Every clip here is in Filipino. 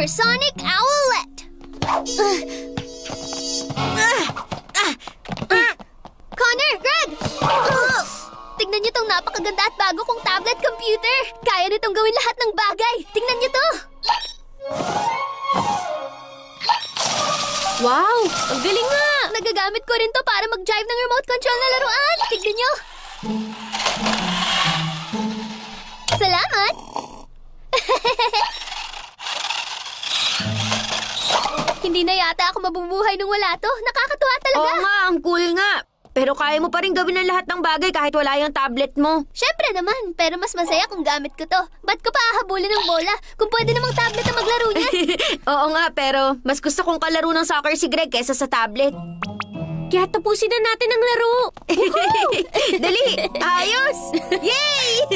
Supersonic Owlette! Connor! Greg! Tignan niyo tong napakaganda at bago kong tablet computer! Kaya nitong gawin lahat ng bagay! Tingnan niyo to! Wow! Ang galing nga! Nagagamit ko rin to para mag-drive ng remote control na laruan! Tignan niyo! Salamat! Hindi na yata ako mabubuhay nung wala to. Nakakatuwa talaga. Oo nga, ang cool nga. Pero kaya mo pa rin gawin ang lahat ng bagay kahit wala yung tablet mo. Siyempre naman, pero mas masaya kung gamit ko to. Ba't ko pa ahabulin ng bola kung pwede namang tablet ang maglaro niya? Oo nga, pero mas gusto kong kalaro ng soccer si Greg kesa sa tablet. Kaya tapusin na natin ang laro. Dali! Ayos! Yay!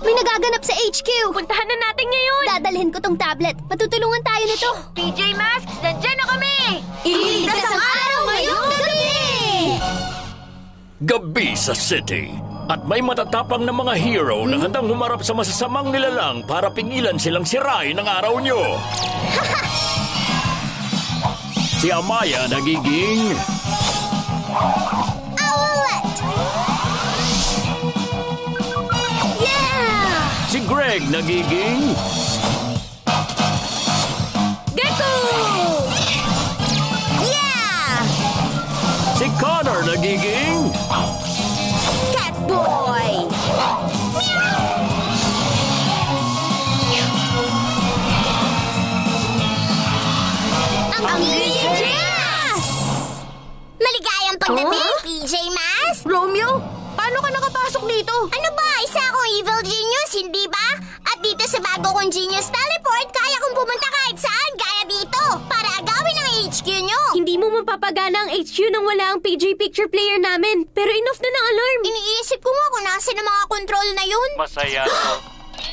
May nagaganap sa HQ! Puntahan na natin ngayon! Dadalhin ko tong tablet. Matutulungan tayo nito. PJ Masks, nandyan na kami! Iligtas ang araw ngayong gabi! Gabi sa city. At may matatapang na mga hero na handang humarap sa masasamang nilalang para pigilan silang sirain ang araw nyo. Si Amaya nagiging... Owlette! Yeah! Si Greg nagiging... Gecko! Yeah! Si Connor nagiging... Catboy! Ang PJ Masks! Maligayang pagdating, PJ Masks! Romeo, paano ka nakapasok dito? Ano ba? Isa akong evil genius, hindi ba? At dito sa bago kong genius teleport, kaya kong pumunta kahit saan, gaya dito, para agawin ang HQ nyo. Hindi mo mapapagana ang HQ nang wala ang PJ picture player namin. Pero enough na ng alarm. Iniisip ko nga kung nasa ng mga control na yun. Masaya to.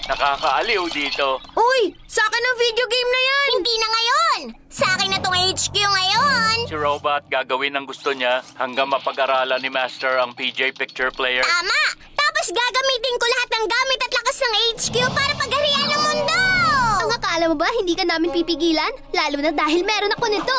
Nakakaaliw dito. Uy, sa akin ang video game na yan. Hindi na ngayon! Sa akin na tong HQ ngayon! Si Robot gagawin ang gusto niya hanggang mapag-aralan ni Master ang PJ Picture Player. Tama! Tapos gagamitin ko lahat ng gamit at lakas ng HQ para pagharian ng mundo! Ang akala mo ba hindi ka namin pipigilan? Lalo na dahil meron ako nito!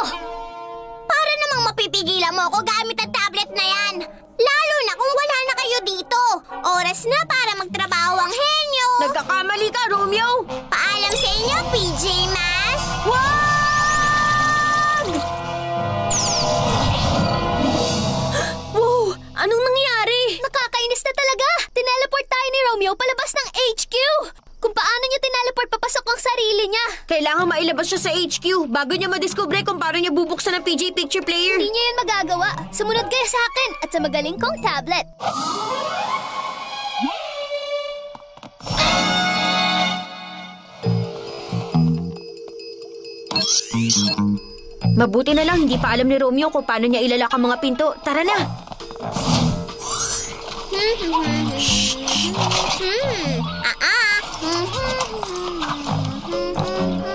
Para namang mapipigilan mo ako gamit ang tablet na yan! Lalo na kung wala na kayo dito! Oras na para magtrabaho ang henyo! Nagkakamali ka, Romeo. Paalam sa inyo, PJ Masks! Wag! Wow, anong nangyari? Nakakainis na talaga! Tineleport tayo ni Romeo palabas ng HQ! Kung paano niya tineleport papasok ang sarili niya! Kailangan mailabas siya sa HQ bago niya madiskubre kung paano niya bubuksan ang PJ Picture Player. Hindi niya yun magagawa. Sumunod kayo sa akin at sa magaling kong tablet. Mabuti na lang hindi pa alam ni Romeo kung paano niya ilalak ang mga pinto. Tara na!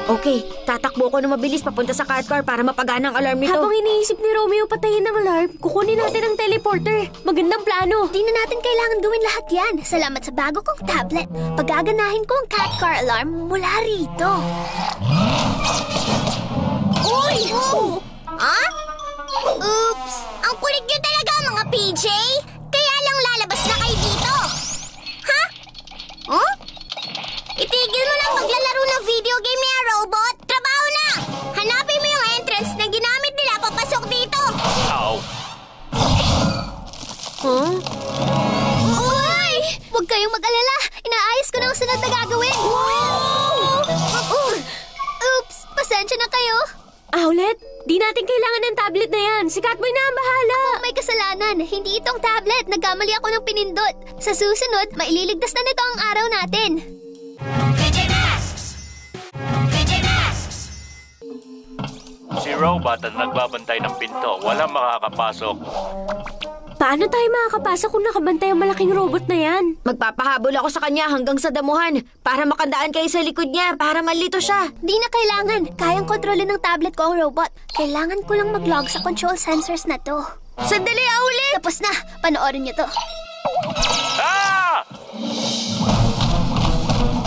Okay, tatakbo ko na mabilis papunta sa car para mapagana ang alarm nito. Habang iniisip ni Romeo patayin ang alarm, kukunin natin ang teleporter. Magandang plano. Di na natin kailangan gawin lahat yan. Salamat sa bago kong tablet. Pagaganahin ko ang cat car alarm mula rito. Uy! Ah? Oops! Ang kulit nyo talaga, mga PJ! Kaya lang lalabas na kayo dito! Ha? Huh? Itigil mo lang maglalaro ng video game niya, robot! Trabaho na! Hanapin mo yung entrance na ginamit nila papasok dito! Ow! Huh? Uy! Huwag kayong mag-alala! Inaayos ko na ang sunod na gagawin! Oops! Pasensya na kayo! Owlette, di natin kailangan ng tablet na yan. Si Catboy na ang bahala. Kung may kasalanan, hindi itong tablet. Nagkamali ako ng pinindot. Sa susunod, maililigtas na nito ang araw natin. PJ Masks! PJ Masks! Si Robot ang nagbabantay ng pinto. Walang makakapasok. Paano tayo makakapasok kung nakabantay ang malaking robot na yan? Magpapahabol ako sa kanya hanggang sa damuhan para makandaan kayo sa likod niya para malito siya. Di na kailangan. Kayang kontrolin ng tablet ko ang robot. Kailangan ko lang mag-log sa control sensors na to. Sandali, Owlette! Tapos na. Panoorin niyo to. Ah!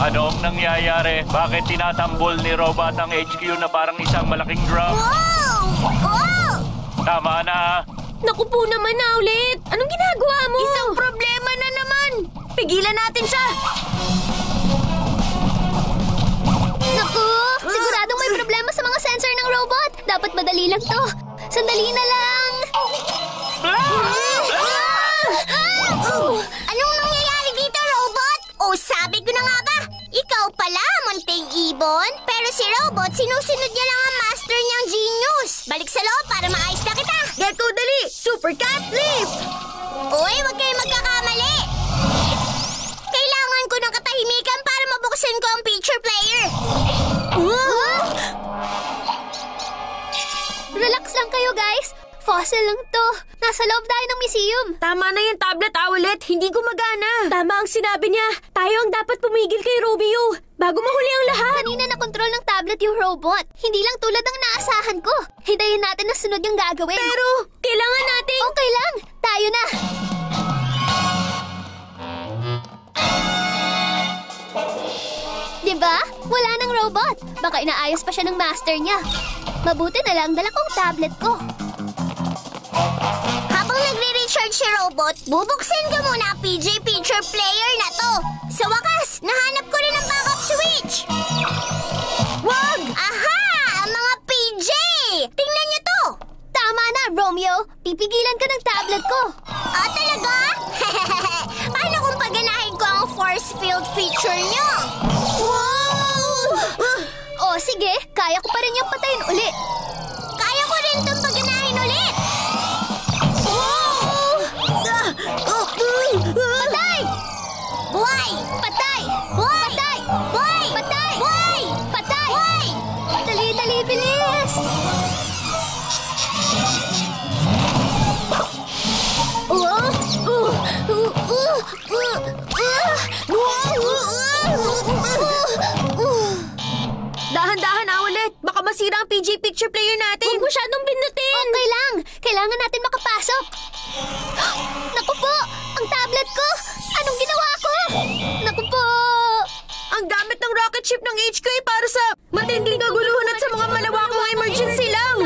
Anong nangyayari? Bakit tinatambol ni Robot ang HQ na parang isang malaking drum? Wow! Oh! Tama na. Naku po naman na ulit. Anong ginagawa mo? Isang problema na naman. Pigilan natin siya. Naku! Siguradong may problema sa mga sensor ng robot. Dapat madali lang to. Sandali na lang. Anong nangyayari dito, robot? Oh, sabi ko na nga ba? Ikaw pala, Munting Ibon. Pero si Robot, sinusunod niya lang ang master niyang genius. Balik sa loob para maayos na kita. Gecko, dali! Super Cat Leap! Uy, huwag kayong magkakamali. Kailangan ko ng katahimikan para mabuksan ko ang picture player. Relax lang kayo, guys. Fossil lang to. Nasa loob tayo ng museum. Tama na yung tablet, Owlet. Hindi gumagana. Tama ang sinabi niya. Tayo ang dapat pumigil kay Romeo bago mahuli ang lahat. Kanina na-control ng tablet yung robot. Hindi lang tulad ng naasahan ko. Hintayin natin na sunod yung gagawin. Pero, kailangan natin... Okay lang. Tayo na. Diba? Wala nang robot. Baka inaayos pa siya ng master niya. Mabuti na lang dala kong tablet ko. Habang nagre-recharge si Robot, bubuksan ko muna ang PJ Picture Player na to. Sa wakas, nahanap ko rin ang backup switch. Wag! Aha! Ang mga PJ! Tingnan niyo to! Tama na, Romeo. Pipigilan ka ng tablet ko. Ah, talaga? Paano kung paganahin ko ang force field feature niyo? Wow! O, sige. Kaya ko pa rin yung patayin ulit. Kaya ko rin itong paganahin ulit. Patay! Buhay! Patay! Buhay! Patay! Buhay! Patay! Buhay! Patay! Buhay! Dali, dali, bilis! Dahan-dahan, Owlet. Baka masira ang PJ Picture Player natin. Huwag masyadong binutin. Okay lang. Kailangan natin makapasok. Naku po! Ang tablet ko! Anong ginawa ko? Naku po! Ang gamit ng rocket ship ng HQ ay para sa matinding kaguluhan at sa mga malawakang emergency lang.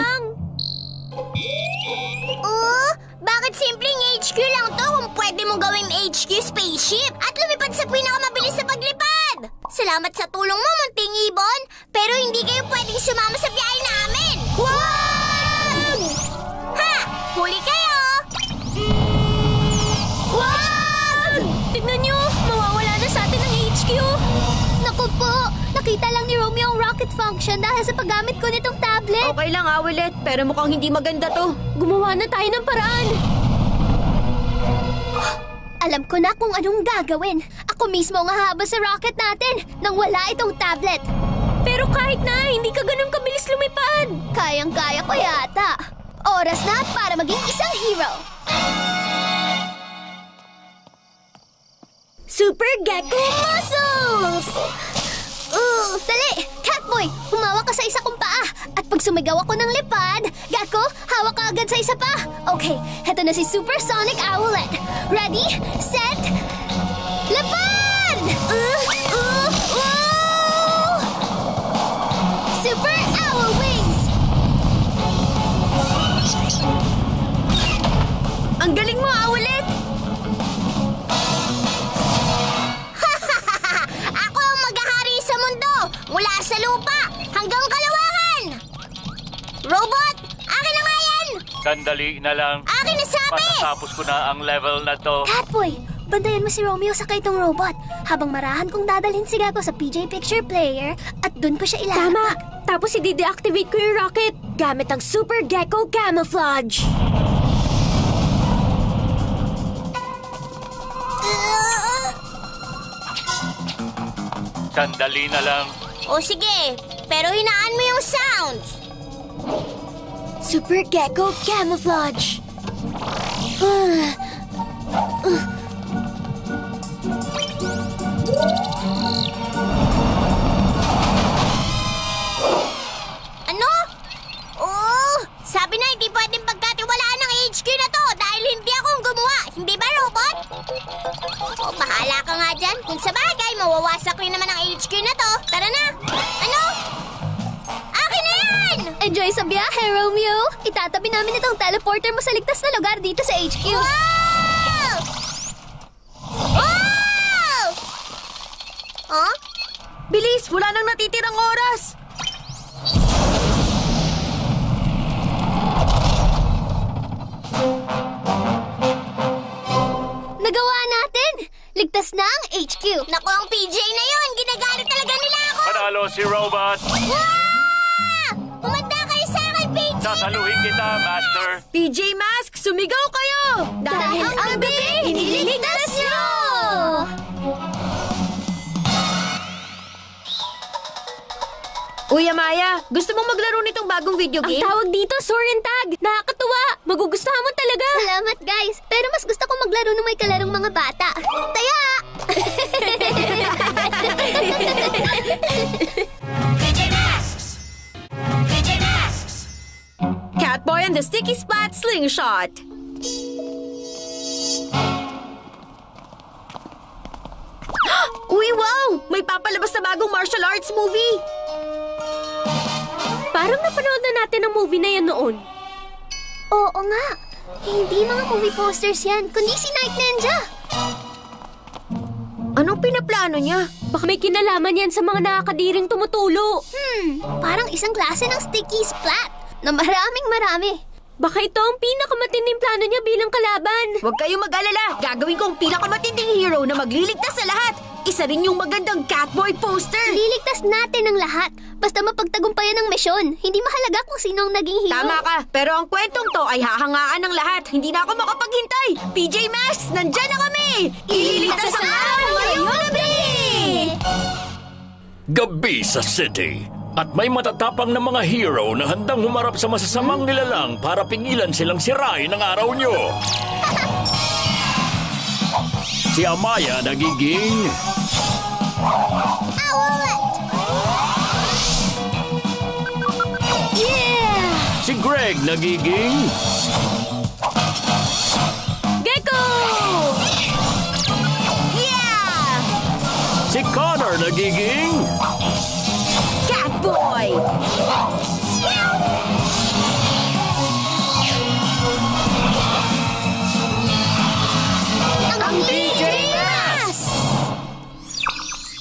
Bakit simpleng HQ lang to kung pwede mong gawin HQ spaceship at lumipad sa pinakamabilis sa paglipad? Salamat sa tulong mo, Munting Ibon, pero hindi kayo pwedeng sumama sa biyahe namin! Wag! Ha! Huli kayo! Wag! Tignan nyo! Mawawala na sa atin ang HQ. Naku po! Nakita lang ni Romeo ang rocket function dahil sa paggamit ko nitong tablet. Okay lang, Owlet, pero mukhang hindi maganda to. Gumawa na tayo ng paraan. Alam ko na kung anong gagawin. Ako mismo ang hahabol sa rocket natin nang wala itong tablet. Pero kahit na, hindi ka ganun kabilis lumipad. Kayang-kaya ko yata. Oras na para maging isang hero. Super Gecko Muscles! Dali! Catboy, humawak ka sa isa kong paa. At pag sumigaw ako ng lipad, Gecko, hawak ka agad sa isa pa. Okay, heto na si Supersonic Owlet. Ready, set, lipad! Super Owl Wings! Ang galing mo, Owlet! Ako ang maghahari sa mundo mula sa lupa hanggang kalawakan! Robot, akin na nga yan! Sandali na lang. Akin na sabi! Matatapos ko na ang level na to. Catboy, bantayan mo si Romeo sa itong robot habang marahan kong dadalhin si Gecko sa PJ Picture Player at dun ko siya Tama! ilapat. Tapos i-deactivate ko yung rocket gamit ang Super Gecko Camouflage. Sandali na lang. O sige, pero hinaan mo yung sounds. Super Gecko Camouflage. Ano? Oh, sabi na hindi pwedeng pagkatiwalaan ng HQ na to dahil hindi ako ang gumawa. Hindi ba, robot? O, bahala ka nga dyan. Kung sa bagay, mawawasak rin naman ang HQ na to. Tara na! Ano? Akin na yan! Enjoy sa biyahe, Romeo! Itatabi namin itong teleporter mo sa ligtas na lugar dito sa HQ. Wow! Wow! Huh? Bilis! Wala nang natitirang oras! Nagawa natin! Ligtas na ang HQ. Naku, ang PJ na yun! Ginagalit talaga nila ako! Panalo si Robot. Wow! Umanda kayo sa akin, PJ! Sasaluhin kita, Master. PJ Mask, sumigaw kayo! Dahil ang gabi, iniligtas nyo! Uy, Amaya, gusto mong maglaro nitong bagong video Ang game? tawag dito, Soar and Tag. Nakakatuwa. Magugustuhan mo talaga. Salamat, guys. Pero mas gusto ko maglaro ng may kalarong mga bata. Taya! Catboy and the Sticky Splat Slingshot. Uy, wow! May papalabas na bagong martial arts movie! Parang napanood na natin ang movie na yan noon. Oo nga. Hindi mga movie posters yan, kundi si Night Ninja. Anong pinaplano niya? Baka may kinalaman yan sa mga nakakadiring tumutulo. Parang isang klase ng sticky splat na marami. Baka ito ang pinakamatinding plano niya bilang kalaban. Huwag kayong mag-alala. Gagawin ko ang pinakamatinding hero na magliligtas sa lahat. Isa rin yung magandang Catboy poster. Liligtas natin ang lahat. Basta mapagtagumpayan ang misyon. Hindi mahalaga kung sino ang naging hero. Tama ka, pero ang kwentong to ay hahangaan ng lahat. Hindi na ako makapaghintay. PJ Masks, nandyan na kami! Ililigtas ang araw ngayong gabi! Gabi sa city. At may matatapang na mga hero na handang humarap sa masasamang nilalang para pigilan silang sirain ang araw nyo. Si Amaya nagiging... Owlet! Yeah! Si Greg nagiging... Gecko! Yeah! Si Connor nagiging... Catboy! Ang PJ Masks!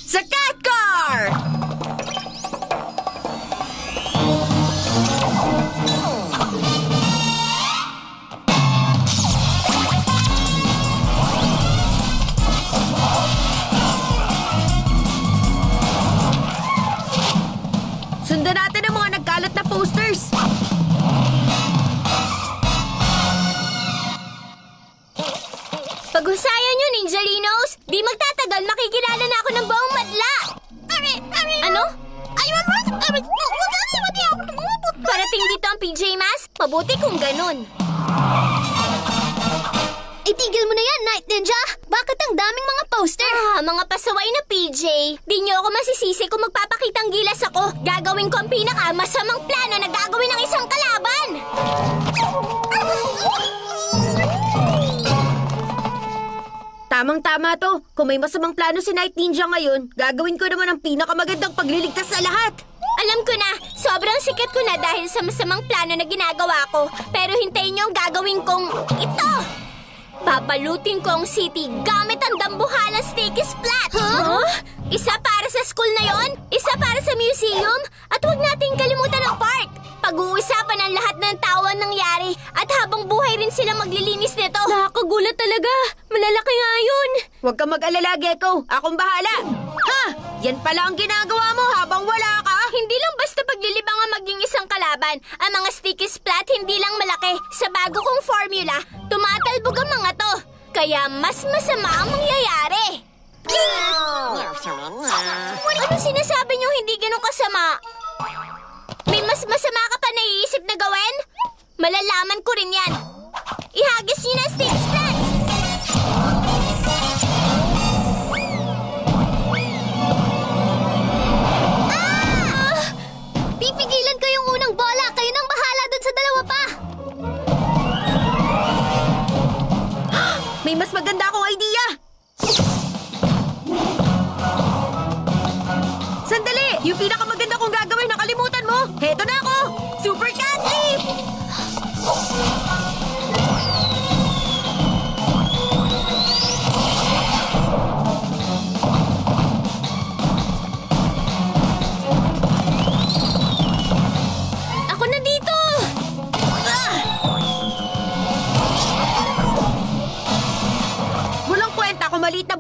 Sa Cat Car! Sundan natin ang mga nagkalat na posters. Pag-usayan nyo, Ninjalinos! Di magtatagal, makikilala na ako ng buong madla! Ano? Parating dito ang PJ Masks? Mabuti kung ganun. Itigil mo na yan, Night Ninja! Bakit ang daming mga poster? Mga pasaway na PJ. Di nyo ako masisisi kung magpapakitang gilas ako. Gagawin ko ang pinakamasamang plano na gagawin ng isang kalaban! Tamang-tama to. Kung may masamang plano si Night Ninja ngayon, gagawin ko naman ang pinakamagandang pagliligtas sa lahat. Alam ko na, sobrang sikat ko na dahil sa masamang plano na ginagawa ko. Pero hintayin nyo ang gagawin kong ito! Papalutin ko ang city gamit ang dambuhalang sticky splat! Huh? Isa para sa school na yon, isa para sa museum, at huwag nating kalimutan ang park! Pag-uusapan ang lahat ng tao ang nangyari at habang buhay rin sila maglilinis nito. Nakakagulat talaga. Malalaki nga yun. Huwag kang mag-alala, Gecko. Akong bahala. Ha? Yan pala ang ginagawa mo habang wala ka? Hindi lang basta paglilibang ang maging isang kalaban. Ang mga sticky splat hindi lang malaki. Sa bago kong formula, tumatalbog ang mga to. Kaya mas masama ang mangyayari. Ano sinasabi niyo hindi ganun kasama? May mas masama ka pa naiisip na gawin? Malalaman ko rin yan. Ihagis niyo na ang sticky splats! Pipigilan ko yung unang bola. Kayo nang bahala dun sa dalawa pa. May mas maganda akong idea.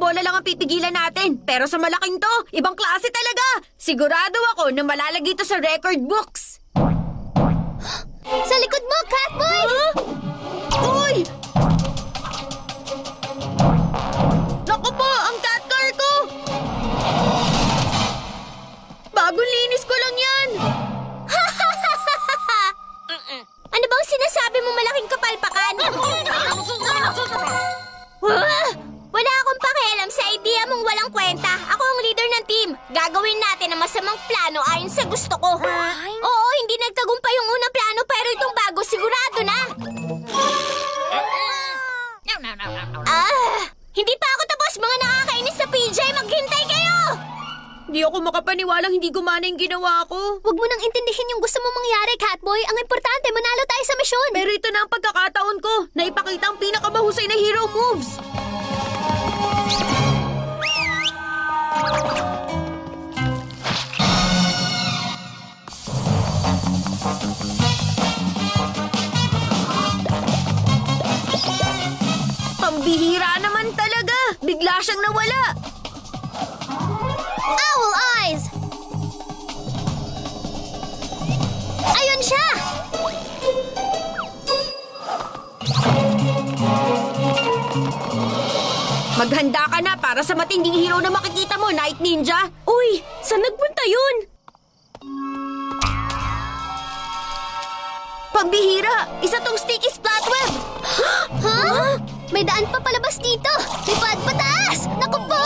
bola lang ang pipigilan natin. Pero sa malaking to, ibang klase talaga. Sigurado ako na malalagay ito sa record books. Sa likod mo, Catboy! Uy! Naku po, ang cat car ko! Bagong linis ko lang yan. Ano bang sinasabi mo malaking kapalpakan? Wala akong pakialam sa idea mong walang kwenta. Ako ang leader ng team. Gagawin natin ang masamang plano ayon sa gusto ko. Oo, hindi nagtagumpay yung unang plano pero itong bago sigurado na. Hindi pa ako tapos, mga nakakainis na PJ. Maghintay kayo! Hindi ako makapaniwalang hindi gumana yung ginawa ko. Huwag mo nang intindihin yung gusto mo mangyari, Catboy. Ang importante, manalo tayo sa misyon. Pero ito na ang pagkakataon ko na ipakita ang pinakamahusay na hero moves. Pambihira naman talaga. Bigla siyang nawala. Owl Eyes! Ayun siya! Maghanda ka na para sa matinding hero na makikita mo, Night Ninja. Uy, saan nagpunta yun? Pambihira! Isa tong sticky splat web! Huh? May daan pa palabas dito! Lipad pataas! Naku po!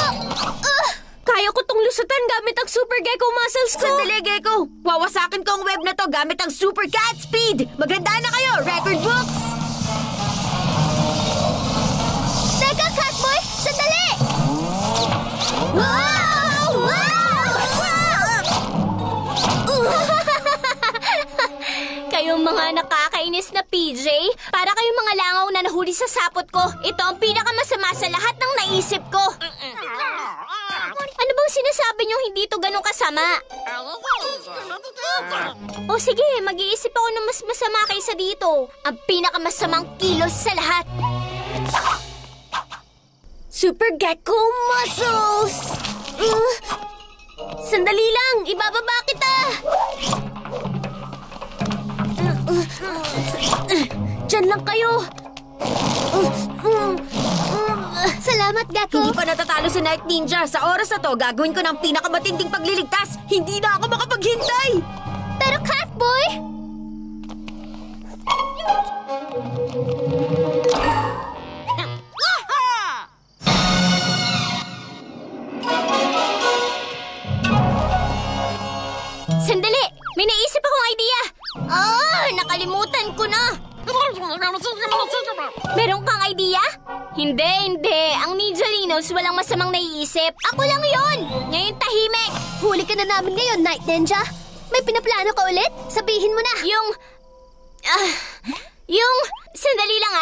Kaya ko tong lusutan gamit ang Super Gecko muscles ko! Sandali, Gecko! Wawasakin ko ang web na to gamit ang Super Cat Speed! Maghanda na kayo, record books! Teka, Catboy! Sandali! Wow! Kayong mga nakakainis na PJ, para kayong mga langaw na nahuli sa sapot ko, ito ang pinakamasama sa lahat ng naisip ko. Ano bang sinasabi niyo hindi to ganun kasama? O sige, mag-iisip ako ng mas masama kaysa dito. Ang pinakamasamang kilos sa lahat. Super Gecko muscles! Sandali lang, ibababa kita! Diyan lang kayo! Salamat, Gecko! Hindi pa natatalo si Night Ninja. Sa oras na to, gagawin ko ng pinakamatinding pagliligtas. Hindi na ako makapaghintay! Pero, Catboy! Sandali! May naisip akong idea! Nakalimutan ko na! Meron kang idea? Hindi. Ang Ninjalinos walang masamang naiisip. Ako lang yon. Ngayon tahimik. Huli ka na namin ngayon, Night Ninja! May pinaplano ka ulit? Sabihin mo na! Sandali lang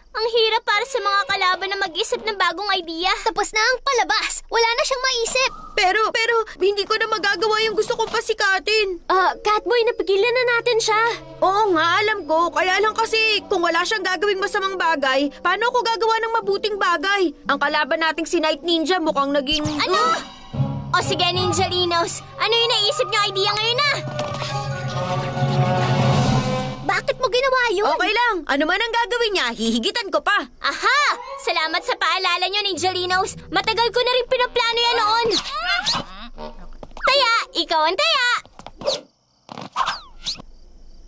ang hirap para sa mga kalaban na mag-isip ng bagong idea. Tapos na ang palabas! Wala na siyang maisip! Pero, hindi ko na magagawa yung gusto kong pasikatin. Catboy, napigilan na natin siya! Oo nga, alam ko. Kaya lang kasi, kung wala siyang gagawing masamang bagay, paano ako gagawa ng mabuting bagay? Ang kalaban nating si Night Ninja mukhang naging... Ano? O sige, Ninjalinos. Ano yung naisip niyo idea ngayon na? Bakit mo ginawa yun? Okay lang. Ano man ang gagawin niya, hihigitan ko pa. Aha! Salamat sa paalala niyo, Ninjalinos. Matagal ko na rin pinaplano yan noon. Taya! Ikaw ang taya!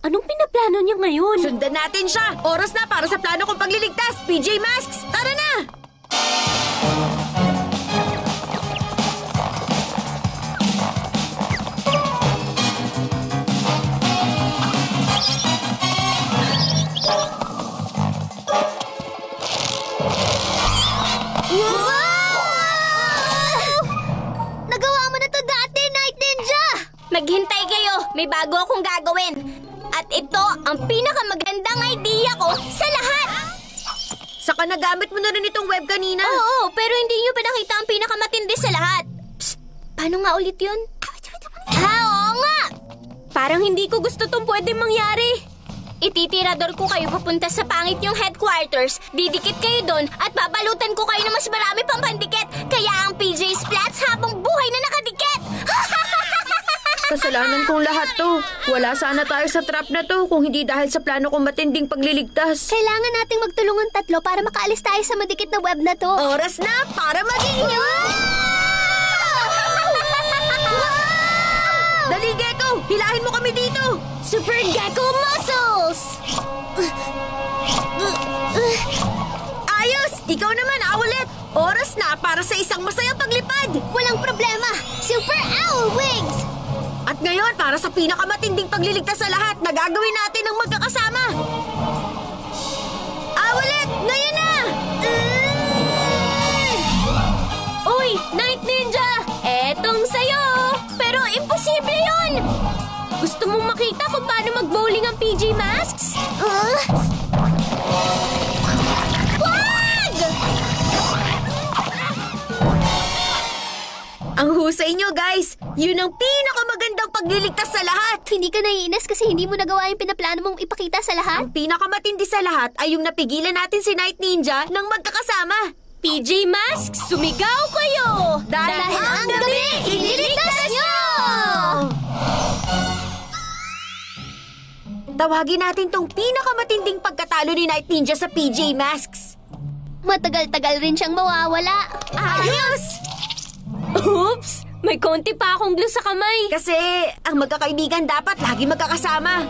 Anong pinaplano niya ngayon? Sundan natin siya. Oras na para sa plano kong pagliligtas. PJ Masks, tara na! Nagawa mo na to dati, Night Ninja! Maghintay kayo. May bago akong gagawin. At ito ang pinakamagandang idea ko sa lahat. Saka nagamit mo na rin itong web kanina. Oo, pero hindi niyo pa nakita ang pinakamatindi sa lahat. Psst! Paano nga ulit yun? Oo nga! Parang hindi ko gusto tong pwedeng mangyari. Ititirador ko kayo papunta sa pangit yung headquarters. Didikit kayo doon at babalutan ko kayo ng mas marami pang pandikit. Kaya ang PJ Splats habang buhay na nakadikit. Kasalanan kong lahat to. Wala sana tayo sa trap na to kung hindi dahil sa plano kong matinding pagliligtas. Kailangan nating magtulungan tatlo para makaalis tayo sa madikit na web na to. Oras na para maging Dali, Gecko! Hilahin mo kami dito! Super Gecko Muscles! Ayos! Ikaw naman, Owlet! Oras na para sa isang masayang paglipad! Walang problema! Super Owl Wings! At ngayon, para sa pinakamatinding pagliligtas sa lahat na gagawin natin ng magkakasama! Owlet! Ngayon na! Uy! Night Ninja! Etong sayo! Pero imposible yun! Gusto mong makita kung paano mag-bowling ang PJ Masks? Wag! Ang husay nyo, guys! Yun ang pinakamagandang pagliligtas sa lahat! Hindi ka naiinis kasi hindi mo nagawa yung pinaplano mong ipakita sa lahat? Ang pinakamatindi sa lahat ay yung napigilan natin si Night Ninja ng magkakasama. PJ Masks, sumigaw kayo! Dahil ang gabi, iniligtas nyo! Tawagin natin tong pinakamatinding pagkatalo ni Night Ninja sa PJ Masks. Matagal-tagal rin siyang mawawala. Ayos! Oops! May konti pa akong glue sa kamay. Kasi ang magkakaibigan dapat lagi magkakasama.